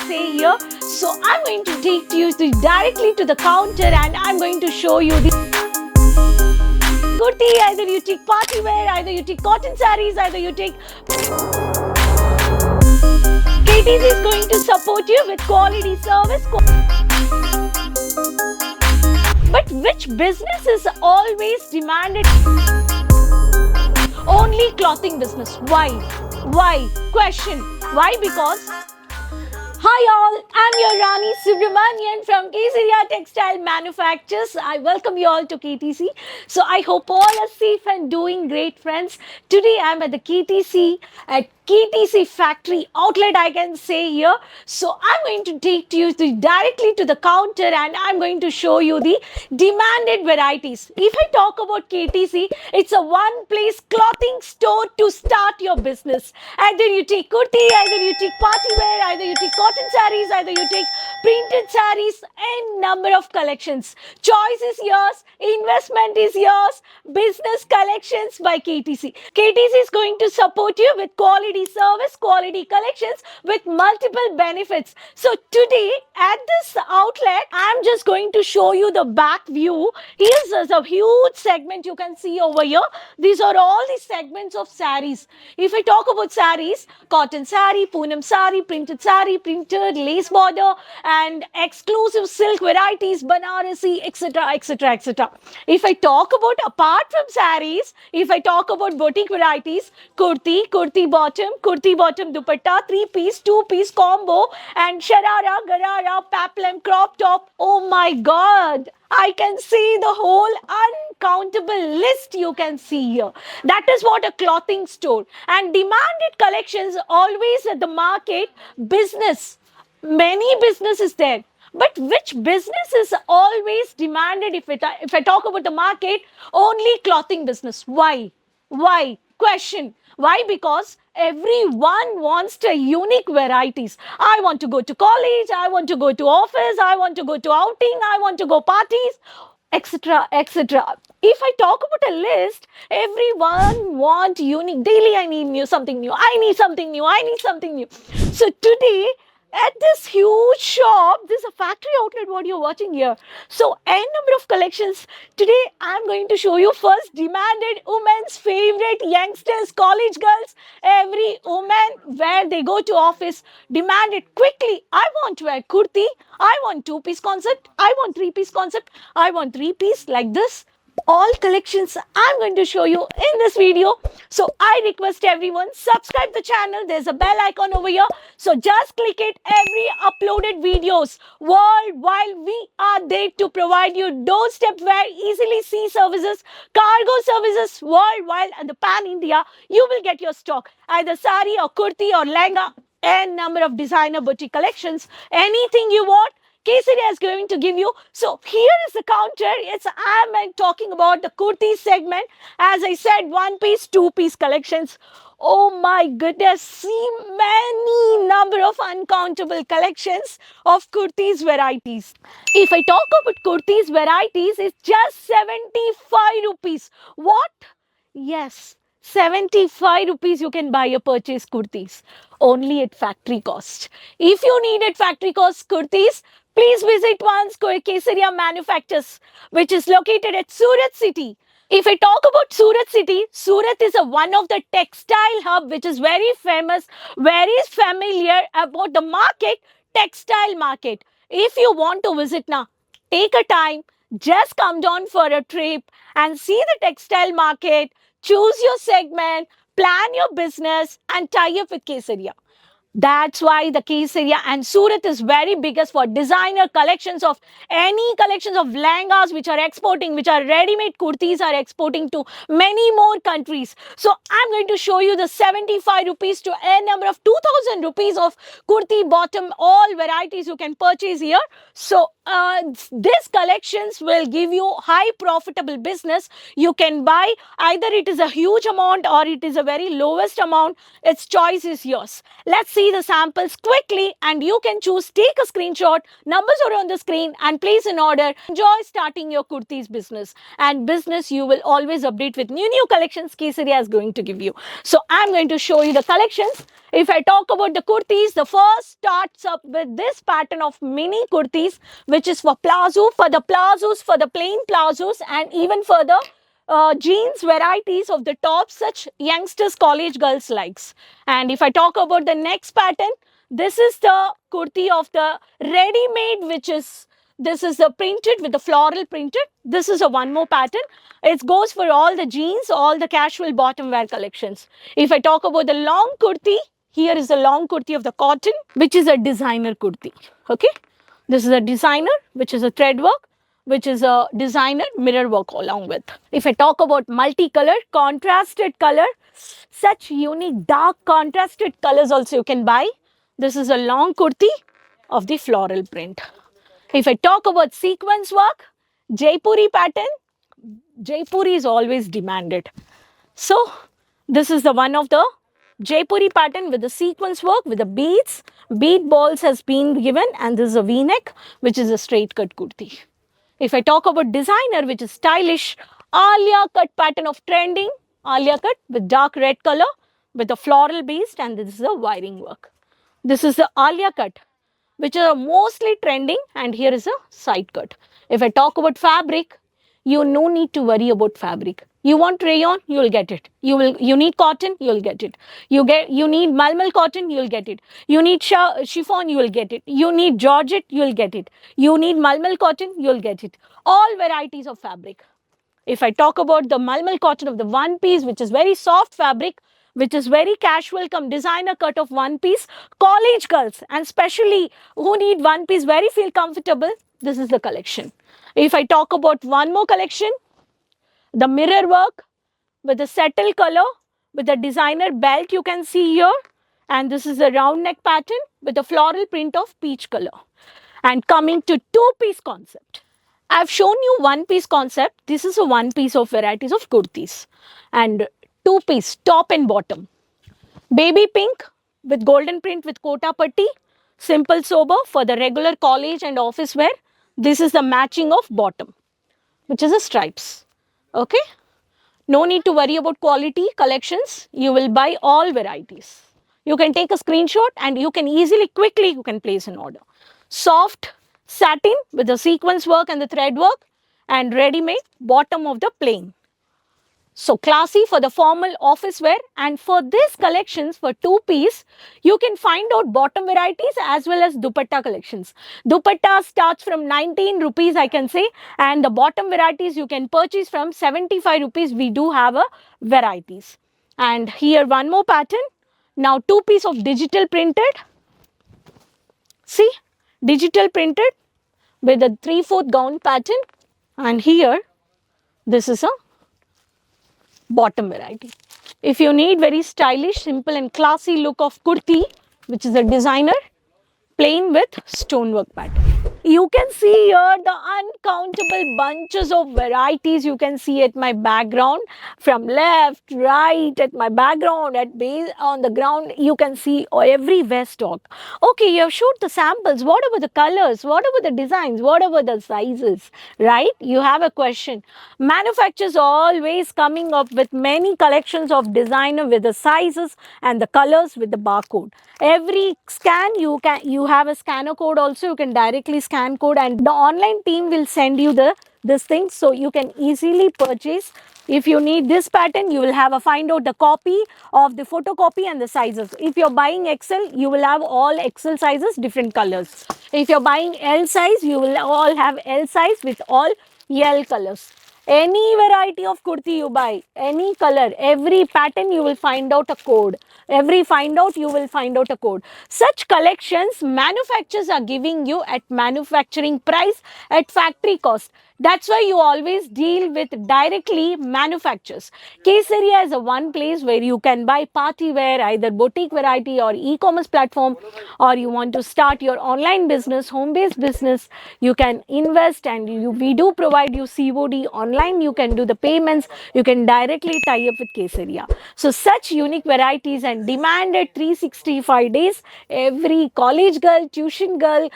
say here. So I'm going to take you directly to the counter and I'm going to show you the kurti. Either you take party wear, either you take cotton sarees, either you take... KTC is going to support you with quality service. But which business is always demanded? Only clothing business. Why? Why? Question. Why? Because... Hi all, I'm your Rani Subramanian from Kesaria Textile Manufacturers. I welcome you all to KTC. So I hope all are safe and doing great, friends. Today I'm at the KTC factory outlet, I can say here. So I'm going to take you directly to the counter and I'm going to show you the demanded varieties. If I talk about KTC, it's a one-place clothing store to start your business. Either you take kurti, either you take party wear, either you take cotton sarees, either you take printed sarees, and number of collections. Choice is yours, investment is yours. Business collections by KTC. KTC is going to support you with quality service, quality collections with multiple benefits. So today at this outlet, I'm just going to show you the back view. Here's a huge segment you can see over here. These are all the segments of sarees. If I talk about sarees, cotton saree, Poonam saree, printed lace border, and exclusive silk varieties, Banarasi, etc., etc., etc. If I talk about apart from sarees, if I talk about boutique varieties, kurti bottom dupatta, 3-piece, 2-piece combo, and sharara, garara, peplum, crop top. Oh my God! I can see the whole uncountable list you can see here. That is what a clothing store. And demanded collections always at the market, business. Many business is there. But which business is always demanded? If I talk about the market, only clothing business. Why? Why? Question. Why? Because everyone wants the unique varieties. I want to go to college, I want to go to office, I want to go to outing, I want to go parties, etc., etc. If I talk about a list, everyone wants unique. Daily I need something new. I need something new. I need something new. So today, at this huge shop, this is a factory outlet what you're watching here. So n number of collections. Today I'm going to show you first demanded women's favorite youngsters, college girls, every woman where they go to office, demanded quickly. I want to wear kurti, I want 2-piece concept, I want 3-piece concept, I want 3-piece like this. All collections I'm going to show you in this video. So I request everyone, subscribe the channel. There's a bell icon over here. So just click it. Every uploaded videos worldwide, we are there to provide you doorstep wear, easily see services, cargo services worldwide, and the pan India. You will get your stock, either sari or kurti or lehenga, and number of designer boutique collections. Anything you want, Kesaria is going to give you. So here is the counter. I'm talking about the kurti segment. As I said, 1-piece, 2-piece collections. Oh my goodness, see many number of uncountable collections of kurtis varieties. If I talk about kurtis varieties, it's just 75 rupees. What? Yes, 75 rupees you can buy a purchase kurtis. Only at factory cost. If you need at factory cost kurtis, please visit once Kesaria Manufacturers, which is located at Surat City. If I talk about Surat City, Surat is one of the textile hub which is very famous, very familiar about the market, textile market. If you want to visit now, take a time, just come down for a trip and see the textile market, choose your segment, plan your business and tie up with Kesaria. That's why the Kesaria and Surat is very biggest for designer collections of any collections of lehengas which are exporting, which are ready-made kurtis are exporting to many more countries. So I'm going to show you the 75 rupees to a number of 2000 rupees of kurti bottom, all varieties you can purchase here. So these collections will give you high profitable business. You can buy either it is a huge amount or it is a very lowest amount. Its choice is yours. Let's see the samples quickly and you can choose. Take a screenshot. Numbers are on the screen and place an order. Enjoy starting your kurtis business. And business you will always update with new collections Kesaria is going to give you. So I'm going to show you the collections. If I talk about the kurtis, the first starts up with this pattern of mini kurtis, which is for plazo, for the plazos, for the plain plazos, and even for the jeans varieties of the tops such youngsters, college girls likes. And if I talk about the next pattern, this is the kurti of the ready-made, which is this is the printed with the floral printed. This is a one more pattern. It goes for all the jeans, all the casual bottom wear collections. If I talk about the long kurti, here is the long kurti of the cotton, which is a designer kurti. Okay. This is a designer, which is a thread work, which is a designer mirror work along with. If I talk about multicolor, contrasted color, such unique dark contrasted colors also you can buy. This is a long kurti of the floral print. If I talk about sequence work, Jaipuri pattern, Jaipuri is always demanded. So, this is the one of the Jaipuri pattern with the sequence work with the beads. Bead balls has been given and this is a V-neck, which is a straight cut kurti. If I talk about designer, which is stylish, Alia cut pattern of trending, Alia cut with dark red color with a floral base, and this is a wiring work. This is the Alia cut, which are mostly trending, and here is a side cut. If I talk about fabric, you no need to worry about fabric. You want rayon, you will get it. You need cotton, you will get it. You need malmal cotton, you will get it. You need chiffon, you will get it. You need georgette, you will get it. You need malmal cotton, you will get it. All varieties of fabric. If I talk about the malmal cotton of the one piece, which is very soft fabric, which is very casual come designer cut of one piece, college girls and especially who need one piece very feel comfortable, this is the collection. If I talk about one more collection, the mirror work with the settle color with the designer belt you can see here, and this is a round neck pattern with the floral print of peach color. And coming to two-piece concept. I've shown you one-piece concept. This is a one piece of varieties of kurtis and two-piece top and bottom. Baby pink with golden print with kota patti, simple sober for the regular college and office wear. This is the matching of bottom, which is a stripes. Okay. No need to worry about quality collections. You will buy all varieties. You can take a screenshot and you can easily, quickly, you can place an order. Soft satin with the sequence work and the thread work and ready-made bottom of the plain. So classy for the formal office wear, and for these collections for two-piece, you can find out bottom varieties as well as dupatta collections. Dupatta starts from 19 rupees I can say, and the bottom varieties you can purchase from 75 rupees. We do have a varieties. And here one more pattern. Now two-piece of digital printed. See, digital printed with a 3/4 gown pattern, and here this is a bottom variety. If you need very stylish, simple and classy look of kurti, which is a designer, plain with stonework pattern. You can see here the uncountable bunches of varieties you can see at my background, from left, right, at my background, at base, on the ground, you can see everywhere stock. Okay, you have showed the samples. What about the colors? What about the designs? What about the sizes? Right? You have a question. Manufacturers always coming up with many collections of designer with the sizes and the colors with the barcode. Every scan you have a scanner code also. You can directly scan code and the online team will send you this thing, so you can easily purchase. If you need this pattern, you will have a find out the copy of the photocopy and the sizes. If you're buying XL, you will have all XL sizes, different colors. If you're buying L size, you will all have L size with all L colors. Any variety of kurti you buy, any color, every pattern you will find out a code. Every find out you will find out a code. Such collections manufacturers are giving you at manufacturing price at factory cost. That's why you always deal with directly manufacturers. Kesaria is a one place where you can buy party wear, either boutique variety or e-commerce platform, or you want to start your online business, home-based business. You can invest, and we do provide you COD online. You can do the payments. You can directly tie up with Kesaria. So such unique varieties and demanded 365 days. Every college girl, tuition girl,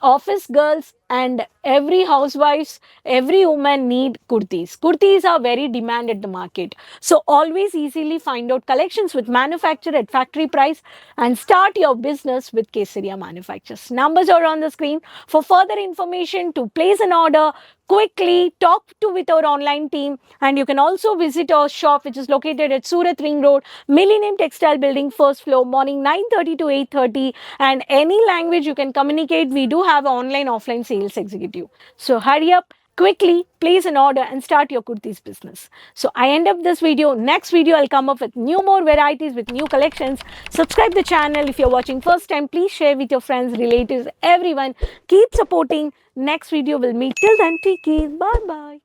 office girls, and every housewives, every woman need kurtis. Kurtis are very demand at the market. So always easily find out collections with manufacturer at factory price and start your business with Kesaria Manufacturers. Numbers are on the screen. For further information to place an order, quickly talk to with our online team, and you can also visit our shop, which is located at Surat Ring Road, Millennium Textile Building, first floor, morning 9:30 to 8:30, and any language you can communicate. We do have an online offline sales executive. So hurry up, quickly place an order and start your kurtis business. So I end up this video. Next video I'll come up with more varieties with new collections. Subscribe the channel if you're watching first time. Please share with your friends, relatives, everyone. Keep supporting. Next video will meet. Till then, take care. Bye bye.